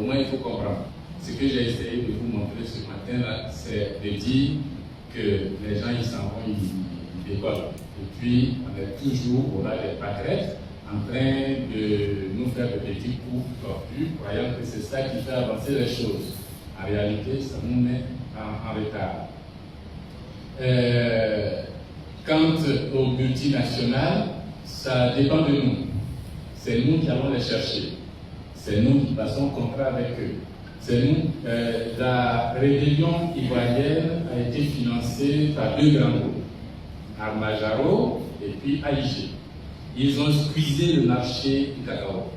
au moins il faut comprendre. Ce que j'ai essayé de vous montrer ce matin-là, c'est de dire que les gens ils s'en vont, ils décollent. Et puis on est toujours au ras des pâquerettes, en train de nous faire de petits coups tortus, croyant que c'est ça qui fait avancer les choses. En réalité, ça nous met en retard. Quant aux multinationales, ça dépend de nous. C'est nous qui allons les chercher. C'est nous qui passons contrat avec eux. C'est nous. La rébellion ivoirienne a été financée par deux grands groupes, Armajaro et puis AIG. Ils ont squeezé le marché du cacao.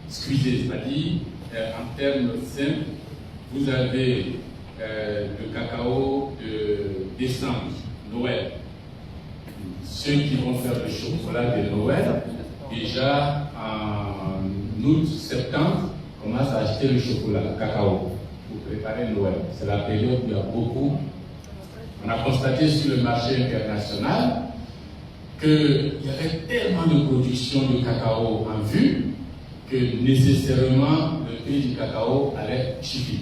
Squeezé, c'est-à-dire, en termes simples, vous avez le cacao de décembre, Noël. Ceux qui vont faire le chocolat de Noël, déjà en août, septembre, commencent à acheter le chocolat, le cacao, pour préparer Noël. C'est la période où il y a beaucoup. On a constaté sur le marché international qu'il y avait tellement de production de cacao en vue que nécessairement le prix du cacao allait chuter.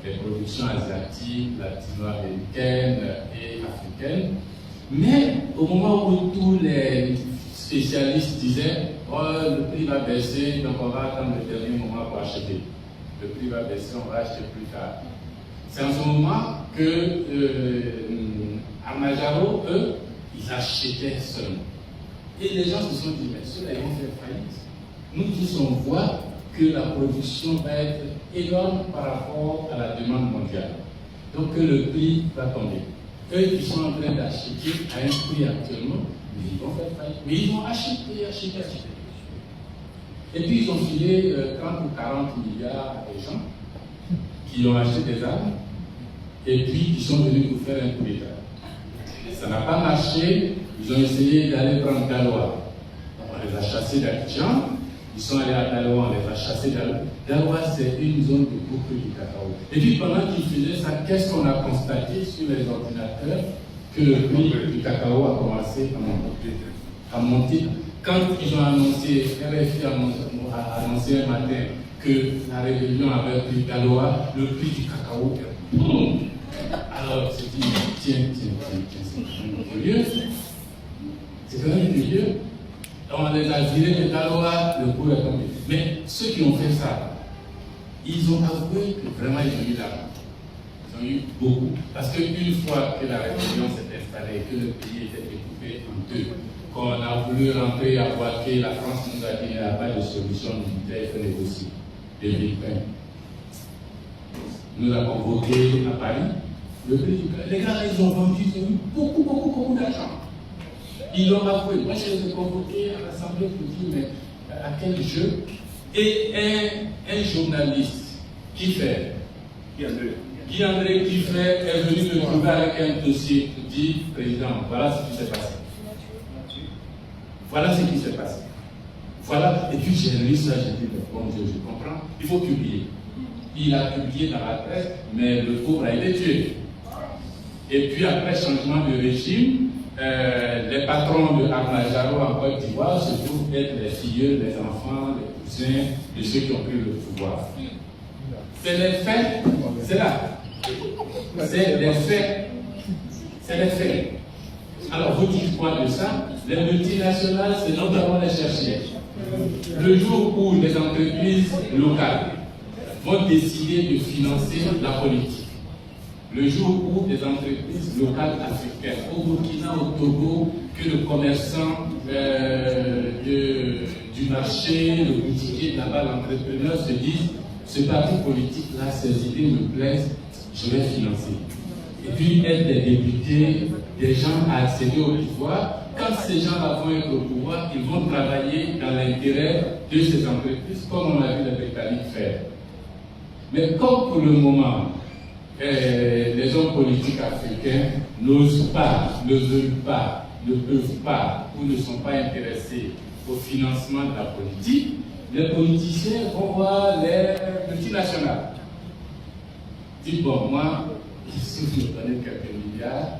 Les productions asiatiques, latino-américaines et africaines. Mais au moment où tous les spécialistes disaient oh, le prix va baisser, donc on va attendre le dernier moment pour acheter. Le prix va baisser, on va acheter plus tard. C'est en ce moment que Armajaro, eux, ils achetaient seulement. Et les gens se sont dit, mais ceux-là, ils vont faire faillite. Nous tous, on voit que la production va être énorme par rapport à la demande mondiale. Donc le prix va tomber. Eux qui sont en train d'acheter à un prix actuellement, mais ils vont faire faillite. Mais ils vont acheter. Et puis ils ont filé 30 ou 40 milliards à des gens qui ont acheté des armes et puis qui sont venus pour faire un coup d'État. Ça n'a pas marché, ils ont essayé d'aller prendre Daloa. On les a chassés d'Abidjan, ils sont allés à Daloa, on les a chassés d'Aloa. Daloa, c'est une zone de coupe du cacao. Et puis pendant qu'ils faisaient ça, qu'est-ce qu'on a constaté sur les ordinateurs? Que le prix du cacao a commencé à monter. Quand ils ont annoncé, RFI a annoncé un matin que la rébellion avait pris Daloa, le prix du cacao est boum. Alors, c'est dit, tiens, c'est quand même curieux. C'est quand même curieux. On les a virés de Daloa, le cours est tombé. Mais ceux qui ont fait ça, ils ont avoué que vraiment ils ont eu l'argent. Ils ont eu beaucoup. Parce qu'une fois que la rébellion s'est installée, que le pays était découpé en deux, qu'on a voulu rentrer à Boaké, la France nous a dit qu'il n'y a pas de solution militaire, il faut négocier. 2020. Nous avons voté à Paris. Les gars, ils ont vendu, ils ont eu beaucoup d'argent. Ils l'ont avoué. Moi, je les ai convoqués à l'Assemblée pour dire, mais à quel jeu? Et un journaliste qui fait, Guy André qui fait, est venu me trouver avec un dossier pour dire, président, voilà ce qui s'est passé. Voilà ce qui s'est passé. Voilà, et puis j'ai lu ça, j'ai dit, bon Dieu, je comprends, il faut publier. Il a publié dans la presse, mais le pauvre a été tué. Et puis après changement de régime, les patrons de Armajaro en Côte d'Ivoire se trouvent être les filles, les enfants, les cousins de ceux qui ont pris le pouvoir. C'est les faits, c'est là. C'est les faits. C'est les faits. Alors vous dites quoi de ça? Les multinationales, c'est nous qui allons les chercher. Le jour où les entreprises locales vont décider de financer la politique, le jour où des entreprises locales africaines, au Burkina, au Togo, que le commerçant du marché, le boutiquier là-bas, l'entrepreneur se disent, ce parti politique-là, ces idées me plaisent, je vais financer. Et puis être des députés, des gens à accéder au pouvoir. Quand ces gens-là vont être au pouvoir, ils vont travailler dans l'intérêt de ces entreprises, comme on a vu les Britanniques faire. Mais comme pour le moment, les hommes politiques africains n'osent pas, ne veulent pas, ne peuvent pas ou ne sont pas intéressés au financement de la politique, les politiciens vont voir les multinationales. Dites, bon, moi, si vous me donnez quelques milliards,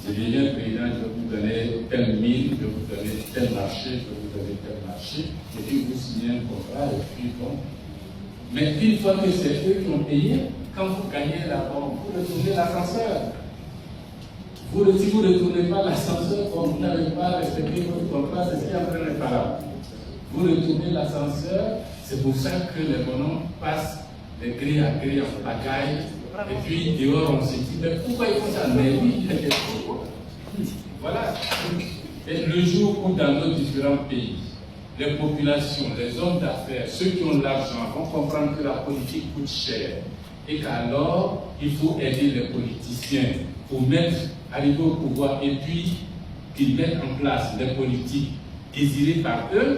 je deviens président, je vais vous donner telle mine, je vais vous donner tel marché, je vais vous donner tel marché, et puis vous signez un contrat, et puis bon, Mais une fois que c'est eux qui ont payé, quand vous gagnez la banque, vous retournez l'ascenseur. Si vous ne retournez pas l'ascenseur, vous n'avez pas respecté votre contrat, c'est ce qui est en train de parler. Vous retournez l'ascenseur, c'est pour ça que les bonhommes passent de gré à gré en pagaille. Et puis dehors, on se dit, mais pourquoi ils font ça? Mais oui, il y a des choses. Voilà. Et le jour où dans nos différents pays, les populations, les hommes d'affaires, ceux qui ont l'argent vont comprendre que la politique coûte cher et qu'alors il faut aider les politiciens pour arriver au pouvoir et puis qu'ils mettent en place des politiques désirées par eux,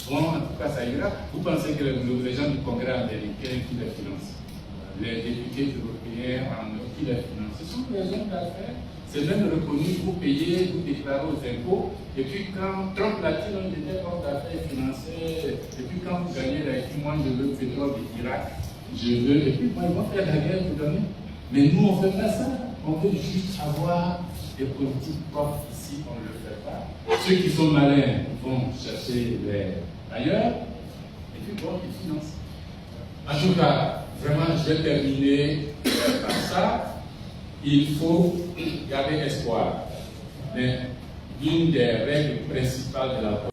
bon, en tout cas ça ira. Vous pensez que les gens du Congrès américain qui les financent, les députés européens en Europe qui les financent, ce sont les hommes d'affaires. C'est même reconnu, vous payez, vous déclarez aux impôts, et puis quand Trump l'a dit, on était homme d'affaires financier, et puis quand vous gagnez la vie, moi je veux le pétrole de l'Irak, je veux, et puis moi ils vont faire la guerre pour donner. Mais nous on ne fait pas ça, on veut juste avoir des politiques propres ici, on ne le fait pas. Ceux qui sont malins vont chercher ailleurs, et puis bon, ils financent. En tout cas, vraiment, je vais terminer par ça. Il faut garder espoir. Mais l'une des règles principales de la